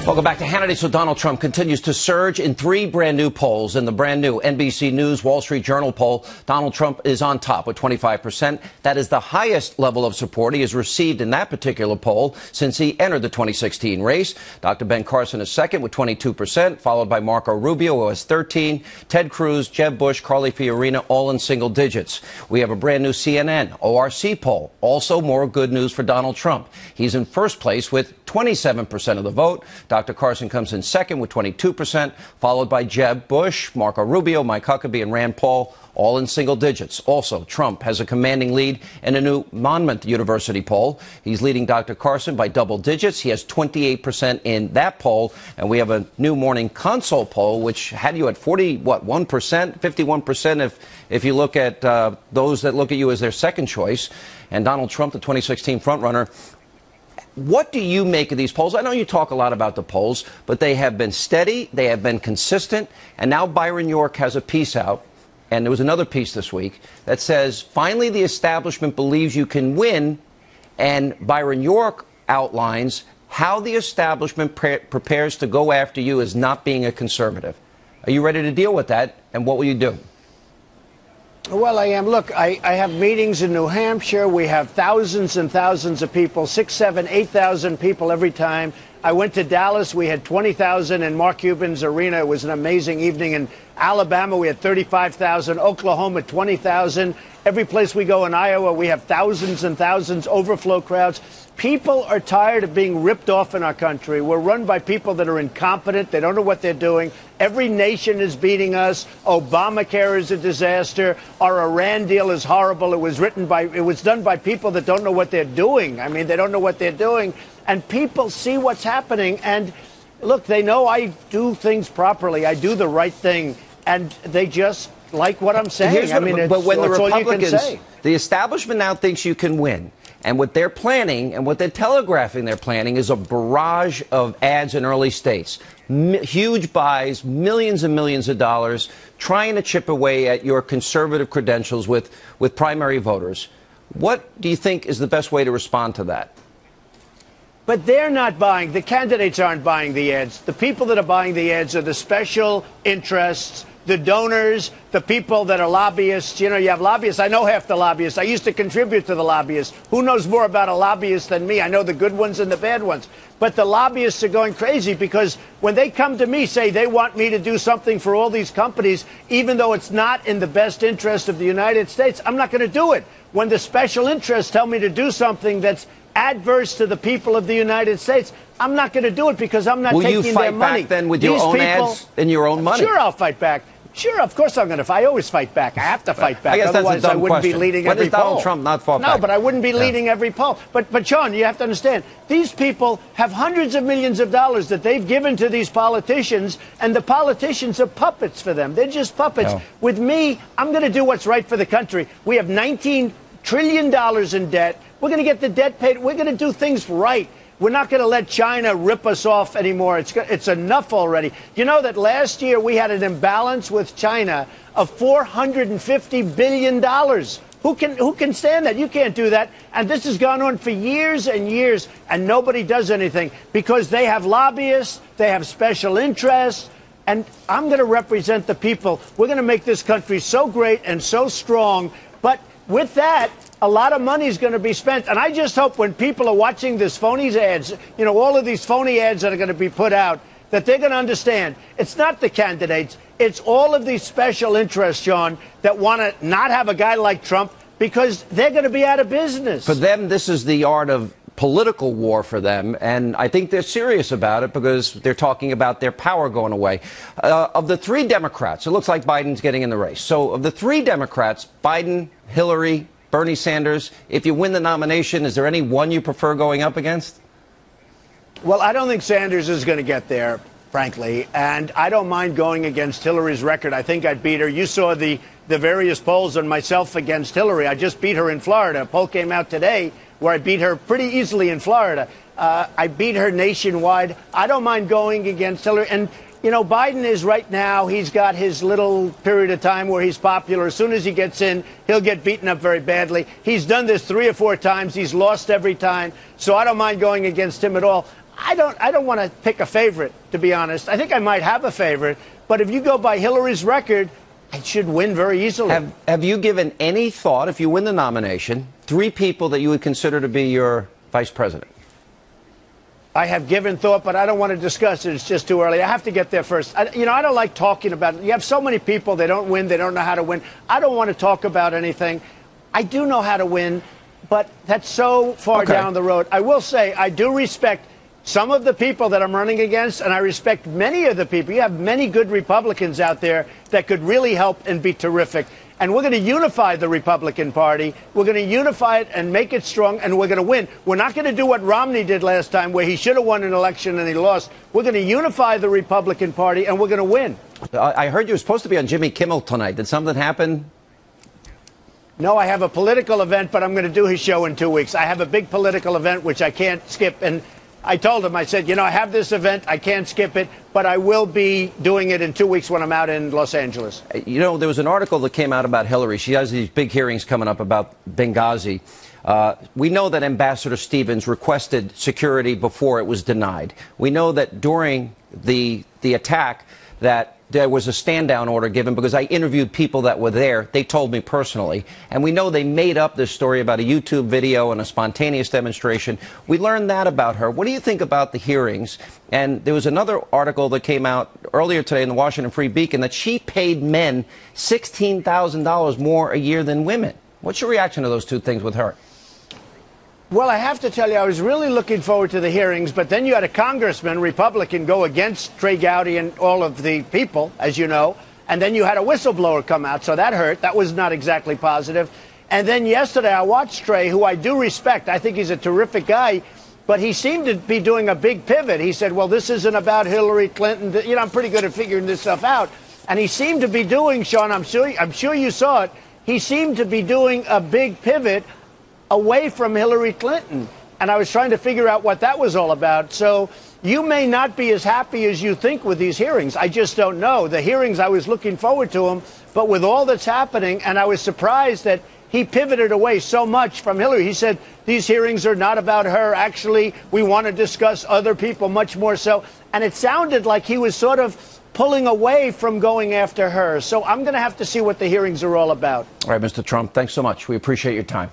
Welcome back to Hannity. So Donald Trump continues to surge in three brand new polls. In the brand new NBC News Wall Street Journal poll, Donald Trump is on top with 25%. That is the highest level of support he has received in that particular poll since he entered the 2016 race. Dr. Ben Carson is second with 22%, followed by Marco Rubio, who has 13%, Ted Cruz, Jeb Bush, Carly Fiorina, all in single digits. We have a brand new CNN ORC poll. Also more good news for Donald Trump. He's in first place with 27% of the vote. Dr. Carson comes in second with 22%, followed by Jeb Bush, Marco Rubio, Mike Huckabee, and Rand Paul, all in single digits. Also, Trump has a commanding lead in a new Monmouth University poll. He's leading Dr. Carson by double digits. He has 28% in that poll. And we have a new Morning Consult poll, which had you at 1%, 51% if you look at those that look at you as their second choice. And Donald Trump, the 2016 frontrunner. What do you make of these polls? I know you talk a lot about the polls, but they have been steady, they have been consistent, and now Byron York has a piece out, and there was another piece this week, that says, finally the establishment believes you can win, and Byron York outlines how the establishment prepares to go after you as not being a conservative. Are you ready to deal with that, and what will you do? Well, I am. Look, I have meetings in New Hampshire. We have thousands and thousands of people, 6,000, 7,000, 8,000 people every time. I went to Dallas. We had 20,000 in Mark Cuban's arena. It was an amazing evening. In Alabama, we had 35,000. Oklahoma, 20,000. Every place we go in Iowa, we have thousands and thousands, overflow crowds. People are tired of being ripped off in our country. We're run by people that are incompetent. They don't know what they're doing. Every nation is beating us. Obamacare is a disaster. Our Iran deal is horrible. It was done by people that don't know what they're doing. I mean, they don't know what they're doing. And people see what's happening. And look, they know I do things properly. I do the right thing. And they just like what I'm saying. But when the Republicans, the establishment now thinks you can win. And what they're planning and what they're telegraphing they're planning is a barrage of ads in early states. Huge buys, millions and millions of dollars, trying to chip away at your conservative credentials with primary voters. What do you think is the best way to respond to that? But they're not buying. The candidates aren't buying the ads. The people that are buying the ads are the special interests, the donors, the people that are lobbyists. You know, you have lobbyists. I know half the lobbyists. I used to contribute to the lobbyists. Who knows more about a lobbyist than me? I know the good ones and the bad ones. But the lobbyists are going crazy because when they come to me, say they want me to do something for all these companies, even though it's not in the best interest of the United States, I'm not going to do it. When the special interests tell me to do something that's adverse to the people of the United States, I'm not going to do it because I'm not taking their money. Will you fight back then with your own ads and your own money? Sure, I'll fight back. Sure, of course I'm going to fight. I always fight back. I have to fight back. I guess Otherwise, that's a dumb I wouldn't question. be leading When every does Donald poll. Trump not fought back? No, but I wouldn't be leading every poll. But Sean, you have to understand, these people have hundreds of millions of dollars that they've given to these politicians, and the politicians are puppets for them. They're just puppets. No. With me, I'm going to do what's right for the country. We have $19 trillion in debt. We're going to get the debt paid. We're going to do things right. We're not going to let China rip us off anymore. It's enough already. You know that last year we had an imbalance with China of $450 billion. Who can stand that? You can't do that. And this has gone on for years and years, and nobody does anything because they have lobbyists, they have special interests, and I'm going to represent the people. We're going to make this country so great and so strong, but with that, a lot of money is going to be spent. And I just hope when people are watching this phony ads, you know, all of these phony ads that are going to be put out, that they're going to understand it's not the candidates. It's all of these special interests, Sean, that want to not have a guy like Trump because they're going to be out of business. For them, this is the art of political war for them, and I think they're serious about it because they're talking about their power going away. Of the three Democrats, it looks like Biden's getting in the race. So of the three Democrats, Biden, Hillary, Bernie Sanders, if you win the nomination, is there any one you prefer going up against? Well, I don't think Sanders is going to get there, frankly, and I don't mind going against Hillary's record. I think I'd beat her. You saw the various polls on myself against Hillary. I just beat her in Florida. A poll came out today where I beat her pretty easily in Florida. I beat her nationwide. I don't mind going against Hillary. And, you know, Biden is right now, he's got his little period of time where he's popular. As soon as he gets in, he'll get beaten up very badly. He's done this 3 or 4 times. He's lost every time. So I don't mind going against him at all. I don't want to pick a favorite, to be honest. I think I might have a favorite, but if you go by Hillary's record, I should win very easily. Have you given any thought, if you win the nomination, 3 people that you would consider to be your vice president? I have given thought, but I don't want to discuss it. It's just too early. I have to get there first. I don't like talking about it. You have so many people, they don't win, they don't know how to win. I don't want to talk about anything. I do know how to win, but that's so far down the road. I will say I do respect some of the people that I'm running against, and I respect many of the people. You have many good Republicans out there that could really help and be terrific. And we're going to unify the Republican Party. We're going to unify it and make it strong, and we're going to win. We're not going to do what Romney did last time, where he should have won an election and he lost. We're going to unify the Republican Party, and we're going to win. I heard you were supposed to be on Jimmy Kimmel tonight. Did something happen? No, I have a political event, but I'm going to do his show in 2 weeks. I have a big political event, which I can't skip. And I told him, I said, I have this event. I can't skip it, but I will be doing it in 2 weeks when I'm out in Los Angeles. There was an article that came out about Hillary. She has these big hearings coming up about Benghazi. We know that Ambassador Stevens requested security before it was denied. We know that during the attack that there was a stand-down order given, because I interviewed people that were there. They told me personally. And we know they made up this story about a YouTube video and a spontaneous demonstration. We learned that about her. What do you think about the hearings? And there was another article that came out earlier today in the Washington Free Beacon that she paid men $16,000 more a year than women. What's your reaction to those two things with her? Well, I have to tell you, I was really looking forward to the hearings, but then you had a congressman, Republican, go against Trey Gowdy and all of the people, as you know, and then you had a whistleblower come out, so that hurt. That was not exactly positive. And then yesterday I watched Trey, who I do respect. I think he's a terrific guy, but he seemed to be doing a big pivot. He said, well, this isn't about Hillary Clinton. I'm pretty good at figuring this stuff out. And he seemed to be doing, Sean, I'm sure you saw it, he seemed to be doing a big pivot away from Hillary Clinton. And I was trying to figure out what that was all about. So you may not be as happy as you think with these hearings. I just don't know. The hearings, I was looking forward to them, but with all that's happening, and I was surprised that he pivoted away so much from Hillary. He said, these hearings are not about her. Actually, we want to discuss other people much more so. And it sounded like he was sort of pulling away from going after her. So I'm going to have to see what the hearings are all about. All right, Mr. Trump, thanks so much. We appreciate your time.